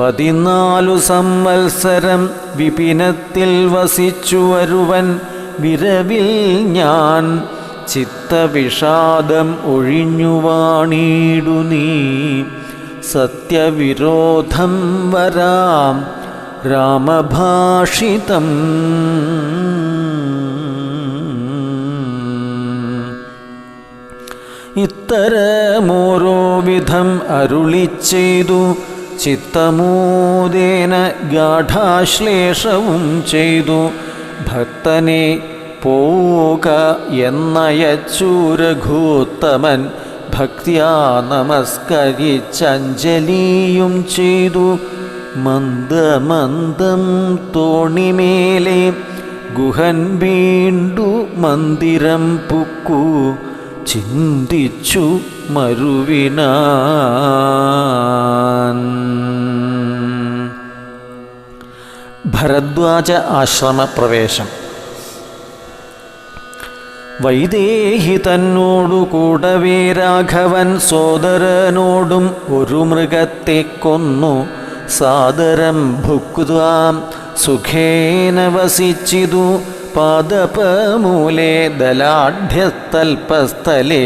14 സംവത്സരം വിപിനത്തിൽ വസിച്ചു വരുവൻ വിരവിൽ ഞാൻ. ചിത്തവിഷാദം ഒഴിഞ്ഞുവാണിടു നീ. സത്യവിരോധം വരാം രാമഭാഷിതം. ഇത്തരമോരോ വിധം അരുളിച്ചെയ്തു. ചിത്തമോദേന ഗാഠാശ്ലേഷവും ചെയ്തു. ഭക്തനെ പോക എന്നയച്ചു രഘുത്തമൻ. ഭക്ത്യാ നമസ്കരിച്ചഞ്ജലിയും ചെയ്തു. മന്ദമന്ദം തോണിമേലെ ഗുഹൻ വീണ്ടു മന്ദിരം പുക്കു ചിന്തിച്ചു മരുവിനാൻ. ഭരദ്വാജ ആശ്രമപ്രവേശം. വൈദേഹി തന്നോടു കൂടവേ രാഘവൻ സോദരനോടും ഒരു മൃഗത്തെ കൊന്നു സാദരം ഭുക്വാം സുഖേന വസിച്ചിതു പാദപമൂലേ ദലാഢ്യത്തൽപസ്ഥലേ.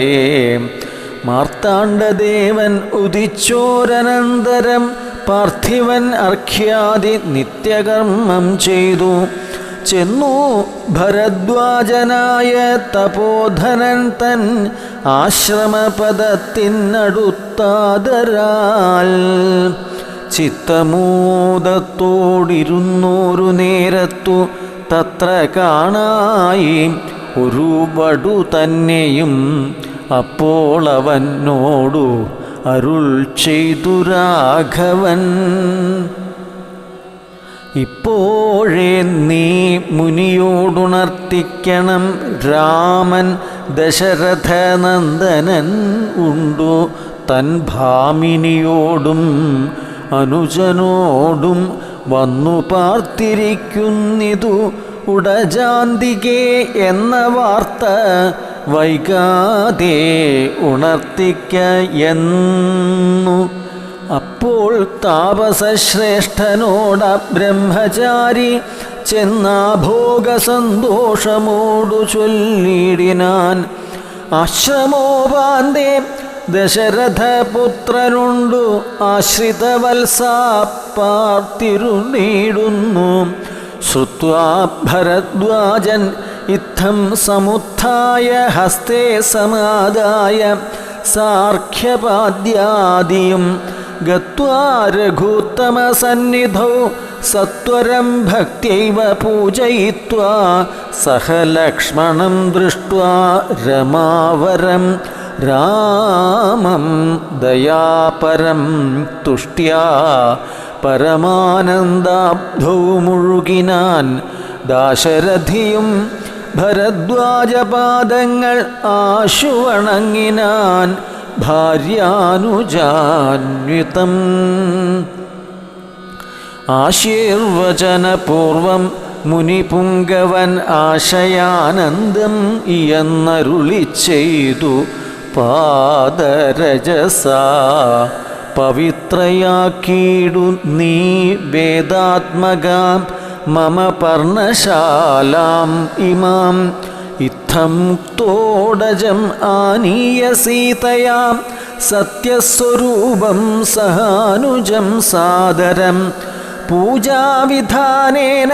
മാർത്താണ്ഡദേവൻ ഉദിച്ചോരനന്തരം പാർത്ഥിവൻ അർഘ്യാദി നിത്യകർമ്മം ചെയ്തു. ചെന്നു ഭരദ്വാജനായ തപോധനൻ തൻ ആശ്രമപദത്തിനടുത്താദരാൽ ചിത്തമോദത്തോടിരുന്നോരു നേരത്തു തത്ര കാണായി ഒരു വടു തന്നെയും. അപ്പോൾ അവനോടു അരുൾ ചെയ്തു രാഘവൻ, ഇപ്പോഴേ നീ മുനിയോടുണർത്തിക്കണം. രാമൻ ദശരഥനന്ദനൻ ഉണ്ടു തൻ ഭാമിനിയോടും അനുജനോടും വന്നു പാർത്തിരിക്കുന്നിതു ഉടജാന്തികേ എന്ന വാർത്ത വൈകാതെ ഉണർത്തിക്ക എന്നു. അപ്പോൾ താപസശ്രേഷ്ഠനോട ബ്രഹ്മചാരി ചെന്നാഭോഗസന്തോഷമോടു ചൊല്ലിടിനാൻ. ആശ്രമോപാന്തേ ദശരഥപുത്രനുണ്ടു ആശ്രിതവത്സാ പാർത്തിരുന്നീടുന്നു. ശ്രുത്വാ ഭരദ്വാജൻ ഇത്തം സമുത്ഥായ ഹസ്തേ സമാദായ സാർഘ്യപാദ്യാദിയും ഗത്വാ രഘൂത്തമസന്നിധൗ സത്വരം ഭക്ത്യൈവ പൂജയിത്വാ സഹ ലക്ഷ്മണം ദൃഷ്ട്വാ രമാവരം രാമം ദയാപരം തുഷ്ട്യാ പരമാനന്ദാബ്ധൗ മുഴുകിനാൻ. ദാശരഥിയും ഭരദ്വാജപാദങ്ങൾ ആശുവണങ്ങിനാൻ ഭാര്യാനുജാന്വിതം. ആശീർവചനപൂർവം മുനിപുങ്കവൻ ആശയാനന്ദം ഇയെന്നരുളി ചെയ്തു. പാദരജസാ പവിത്രയാക്കിയിടു നീ വേദാത്മകാം മമ പർണശാലാം ഇമാം. ഇത്തം മുക്തോടജം ആനീയ സീതയാം സത്യസ്വരൂപം സഹാനുജം സാദരം. പൂജാവിധാനേന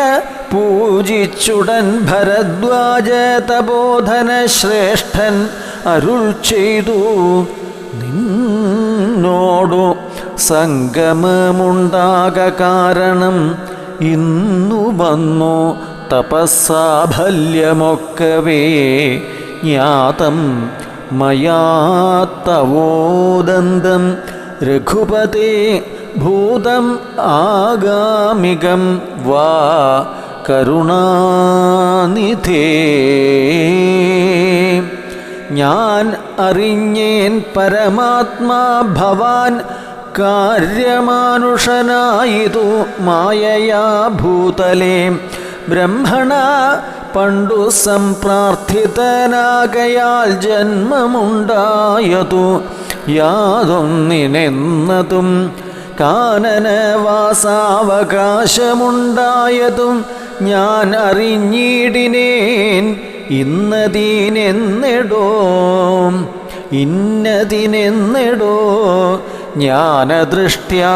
പൂജിച്ചുടൻ ഭരദ്വാജ തപോധന ശ്രേഷ്ഠൻ അരുൾ ചെയ്തു, നിന്നോടു സംഗമമുണ്ടാക കാരണം ഇന്നു വന്നു തപസ്സാഫല്യമൊക്കവേ ജ്ഞാതം മയാ തവോദന്തം രഘുപതേ ഭൂതം ആഗാമികം വാ കരുണാനിധേ. ഞാൻ അറിഞ്ഞേൻ പരമാത്മാ ഭവാൻ കാര്യമാനുഷനായിതു മായയാ ഭൂതലേ. ബ്രഹ്മണ പണ്ടു സംപ്രാർത്ഥിതനാകയാൽ ജന്മമുണ്ടായതു യാതൊന്നിനെന്നതും കാനനവാസാവകാശമുണ്ടായതും ഞാൻ അറിഞ്ഞിടിനേൻ. ഇന്നതിനെന്നെടോ ജ്ഞാനദൃഷ്ട്യാ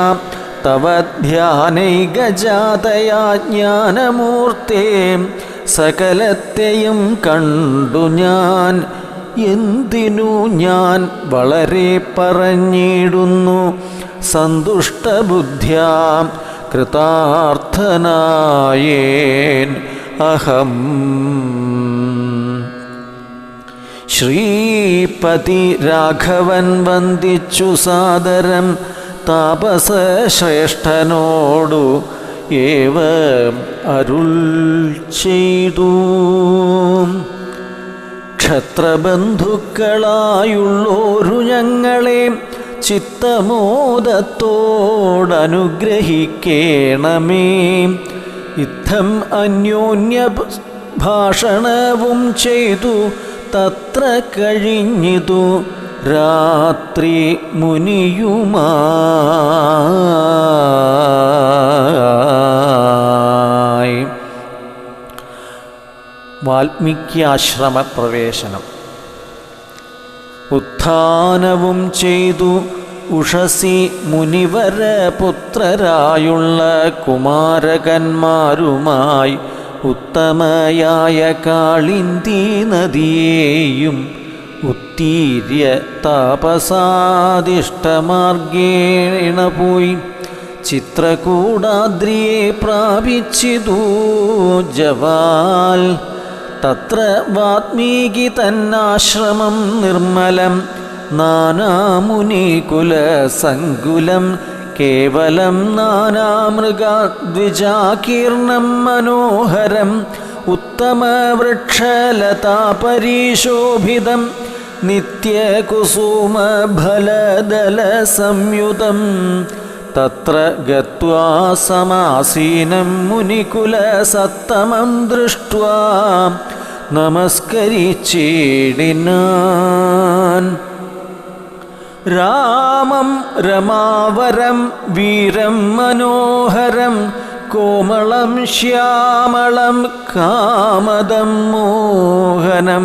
തവ ധ്യാനൈകജാതയാ ജ്ഞാനമൂർത്തേ. സകലത്തെയും കണ്ടു ഞാൻ എന്തിനു ഞാൻ വളരെ പറഞ്ഞിടുന്നു. സന്തുഷ്ടബുദ്ധ്യാ കൃതാർത്ഥനായേൻ അഹം. ശ്രീപതി രാഘവൻ വന്ദിച്ചു സാദരം താപസശ്രേഷ്ഠനോടു ഏവം അരുൾ ചെയ്തു. ക്ഷത്രബന്ധുക്കളായുള്ളോരു ഞങ്ങളെ ചിത്തമോദത്തോടനുഗ്രഹിക്കേണമേ. ഇത്തം അന്യോന്യ ഭാഷണവും ചെയ്തു തത്ര കഴിഞ്ഞിതു രാത്രി മുനിയുമായി. വാൽമീക്യാശ്രമ പ്രവേശനം. ഉത്ഥാനവും ചെയ്തു ഉഷസി മുനിവര പുത്രരായുള്ള കുമാരകന്മാരുമായി ഉത്തമയായ കാളിന്തി നദിയെയും ഉത്തീര്യ താപസാദിഷ്ടമാർഗേണ പോയി ചിത്രകൂടാദ്രിയെ പ്രാപിച്ചിതു ജവാൽ. തത്ര വാത്മീകി തന്നാശ്രമം നിർമ്മലം നാനാമുനികുലസങ്കുലം കേവലം നാനാമൃഗദ്വിജാകീർണം മനോഹരം ഉത്തമവൃക്ഷലതാപരീശോഭിതം നിത്യകുസുമഫലദലസംയുതം. തത്ര ഗത്വാ സമാസീനം മുനികുലസത്തമം ദൃഷ്ട്വാ നമസ്കരിച്ചിടിനാൻ. രാമം രമാവരം വീരം മനോഹരം കോമളം ശ്യാമളം കാമദം മോഹനം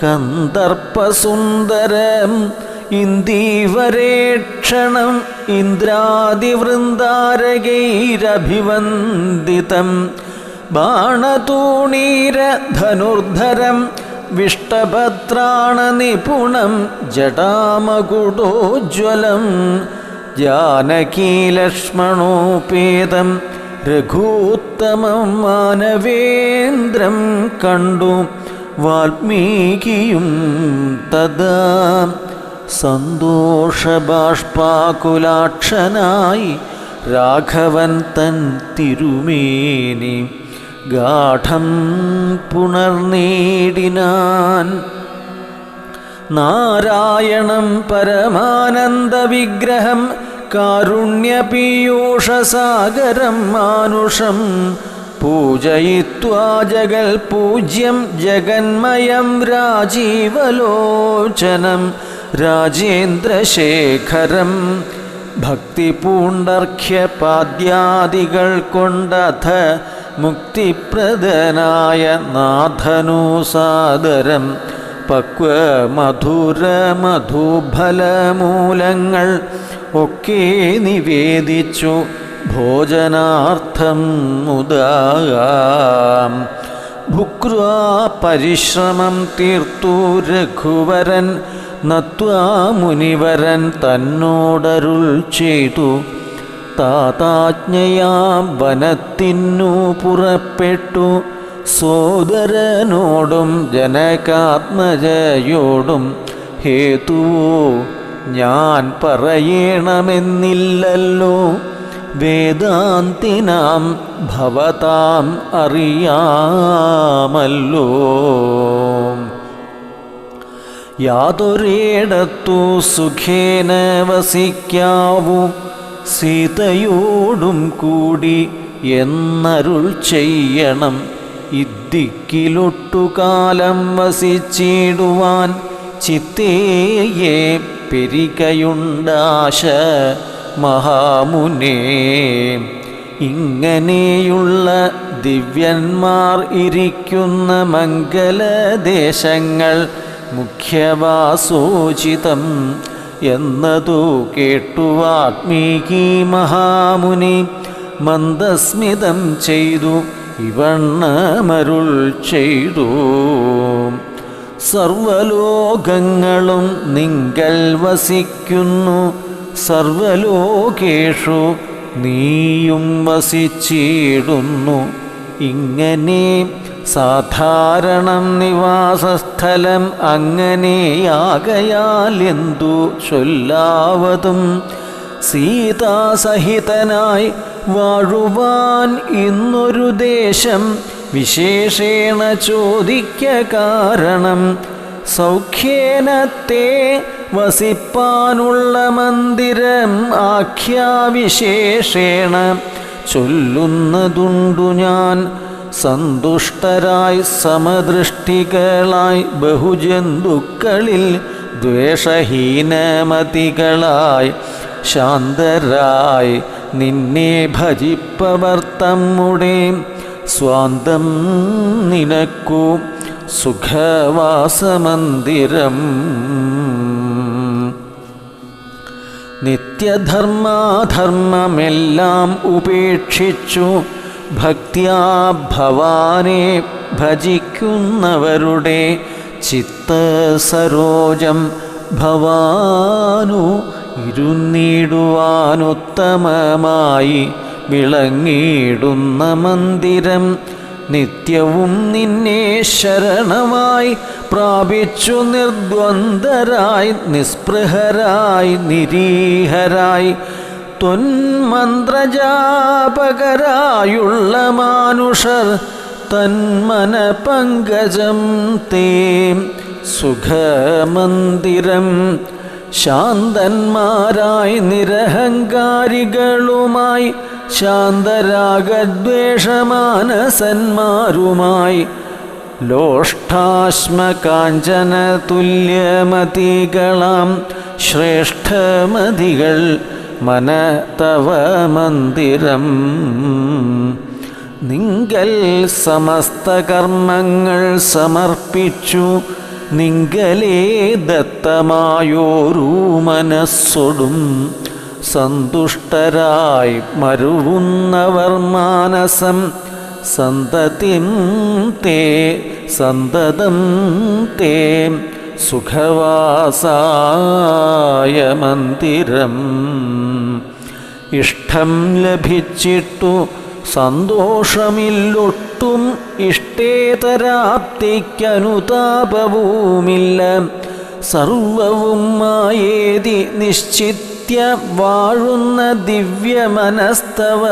കന്ദർപ്പസുന്ദരം ഇന്ദീവരേക്ഷണം ഇന്ദ്രാദിവൃന്ദാരകൈരഭിവന്ദിതം ബാണതൂണീരധനുർധരം വിഷ്ടഭദ്രാണനിപുണം ജടാമകുടോജ്വലം ജാനകീലക്ഷ്മണോപേതം രഘൂത്തമം മാനവേന്ദ്രം കണ്ടു വാൽമീകിയും തദാ സന്തോഷബാഷ്പാകുലാക്ഷനായി രാഘവൻ തൻ തിരുമേനി ഗാഠം പുണർനേടിനാൻ. നാരായണം പരമാനന്ദവിഗ്രഹം കാരുണ്യപീയൂഷസാഗരം മാനുഷം പൂജയിത്വാ ജഗൽപൂജ്യം ജഗന്മയം രാജീവലോചനം രാജേന്ദ്രശേഖരം ഭക്തിപൂണ്ടർഘ്യപാദ്യാദികൾ കൊണ്ടഥ മുക്തിപ്രദനായ നാഥനു സാദരം പക്വമധുരമധുഫലമൂലങ്ങൾ ഒക്കെ നിവേദിച്ചു ഭോജനാർത്ഥം മുദാം. ഭുക്വാ പരിശ്രമം തീർത്തു രഘുവരൻ നത്വാ മുനിവരൻ തന്നോടരുൾ ചെയ്തു താതാജ്ഞയാം വനത്തിനു പുറപ്പെട്ടു സോദരനോടും ജനകാത്മജയോടും ഹേതുവോ ഞാൻ പറയണമെന്നില്ലല്ലോ വേദാന്തിനാം ഭവതാം അറിയാമല്ലോ. യാതൊരിടത്തു സുഖേന വസിക്കാവൂ സീതയോടും കൂടി എന്നരുൾ ചെയ്യണം. ഇദ്ദിക്കിലൊട്ടുകാലം വസിച്ചിടുവാൻ ചിത്തേയെ പെരികയുണ്ടാശ മഹാമുനേ. ഇങ്ങനെയുള്ള ദിവ്യന്മാർ ഇരിക്കുന്ന മംഗലദേശങ്ങൾ മുഖ്യവാസോചിതം എന്നതു കേട്ടു വാൽമീകി മഹാമുനി മന്ദസ്മിതം ചെയ്തു ഇവണ്ണമരുൾ ചെയ്തു. സർവലോകങ്ങളും നിങ്കൽ വസിക്കുന്നു സർവലോകേഷു നീയും വസിച്ചിടുന്നു. ഇങ്ങനെ സാധാരണം നിവാസസ്ഥലം അങ്ങനെയാകയാൽ എന്തു ചൊല്ലാവതും സീതാസഹിതനായി വാഴുവാൻ ഇന്നൊരു ദേശം വിശേഷേണ ചോദിക്ക കാരണം സൗഖ്യേനത്തെ വസിപ്പാനുള്ള മന്ദിരം ആഖ്യാവിശേഷേണ ചൊല്ലുന്നതുണ്ടു ഞാൻ. സന്തുഷ്ടരായി സമദൃഷ്ടികളായി ബഹുജന്തുക്കളിൽ ദ്വേഷഹീനമതികളായി ശാന്തരായി നിന്നെ ഭജിപ്പവർ തമ്മുടെ സ്വാന്തം നിനക്കു സുഖവാസമന്ദിരം. നിത്യധർമാധർമ്മമെല്ലാം ഉപേക്ഷിച്ചു ഭക്ത്യാ ഭവാനെ ഭജിക്കുന്നവരുടെ ചിത്തസരോജം ഭവാനു ഇരുന്നിടുവാനുത്തമമായി വിളങ്ങിയിടുന്ന മന്ദിരം. നിത്യവും നിന്നെ ശരണമായി പ്രാപിച്ചു നിർദ്വന്ദ്വരായി നിസ്പൃഹരായി നിരീഹരായി ത്വന്മന്ത്രജാപകരായുള്ള മാനുഷർ തന്മന പങ്കജം തേ സുഖമന്ദിരം. ശാന്തന്മാരായി നിരഹങ്കാരികളുമായി ശാന്തരാഗദ്വേഷമാനസന്മാരുമായി ലോഷ്ടാശ്മകാഞ്ചന തുല്യമതികളാം ശ്രേഷ്ഠമതികൾ മന തവ മന്ദിരം. നിങ്കൽ സമസ്ത കർമ്മങ്ങൾ സമർപ്പിച്ചു നിങ്കലേ ദത്തമായോരു മനസ്സൊടും സന്തുഷ്ടരായി മരുവുന്നവർ മാനസം സന്തതിം തേ സന്തതം തേ സുഖവാസായ മന്ദിരം. ഇഷ്ടം ലഭിച്ചിട്ടു സന്തോഷമില്ലൊട്ടും ഇഷ്ടേതരാപ്തിക്കനുതാപവുമില്ല. സർവവും മായേതി നിശ്ചിത്യ വാഴുന്ന ദിവ്യമനസ്തവ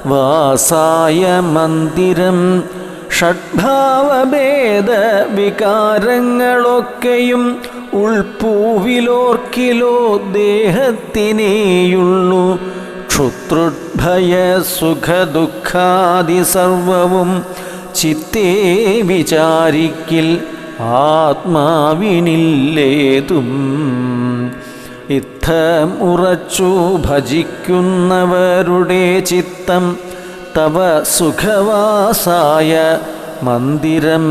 വാസായ മന്ദിരം. ഷഡ്ഭാവഭേദ വികാരങ്ങളൊക്കെയും ഉൾപ്പൂവിലോർക്കിലോ ദേഹത്തിനേയുള്ളൂ. ക്ഷുത്രുഭയ സുഖദുഃഖാദി സർവവും ചിത്തേ വിചാരിക്കിൽ ആത്മാവിനില്ലേതും. ഇത്തം ഉറച്ചു ഭജിക്കുന്നവരുടെ ചിത്തം തവ സുഖവാസായ മന്ദിരം.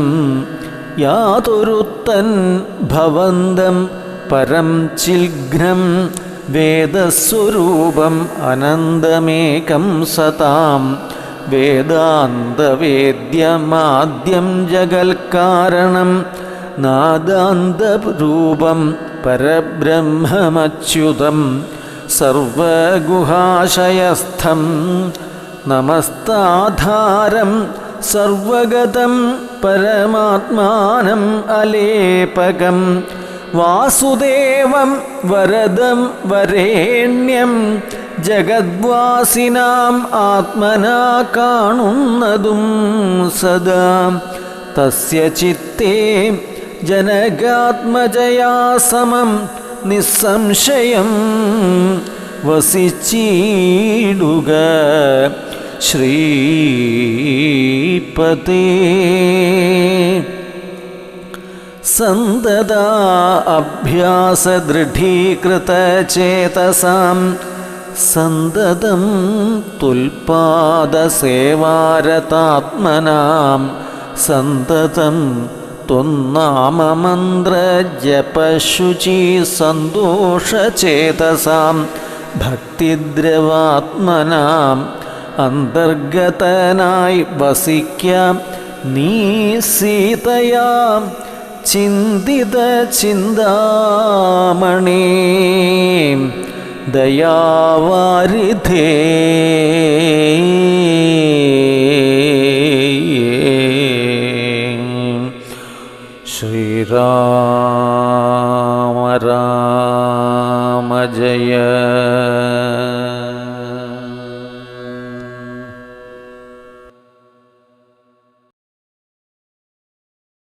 യാതൊരുത്തൻ ഭവന്തം പരം ചിൽഘ്നം വേദസ്വരൂപം അനന്തമേകം സതാം. വേദാന്തവേദ്യമാദ്യം ജഗൽക്കാരണം നാദാന്തരൂപം പരബ്രഹ്മമച്യുതം സർവഗുഹാശയസ്ഥം നമസ്താധാരം സർവഗതം പരമാത്മാനം അലേപകം. വാസുദേവം വരദം വരേണ്യം ജഗദ്വാസിനാം ആത്മനാ കാണുന്നതും സദാ. തസ്യ ചിത്തേ ജനകാത്മജയാ സമം നിസ്സംശയം വസിച്ചിടുക ശ്രീപതേ. സന്തതാ അഭ്യാസദൃഢീകൃതചേതസാം സന്തതം തുൽപാദസേവാരതാത്മനാം സന്തതം ത്വന്നാമമന്ത്രജപശുചി സന്തോഷചേതസാം ഭക്തിദ്രവാത്മനാം അന്തർഗതനായി വസിക്കാം നീ സീതയാം ചിന്തിത ചിന്താമണി ദയാവാരിധേ. ശ്രീരാമ രാമ ജയ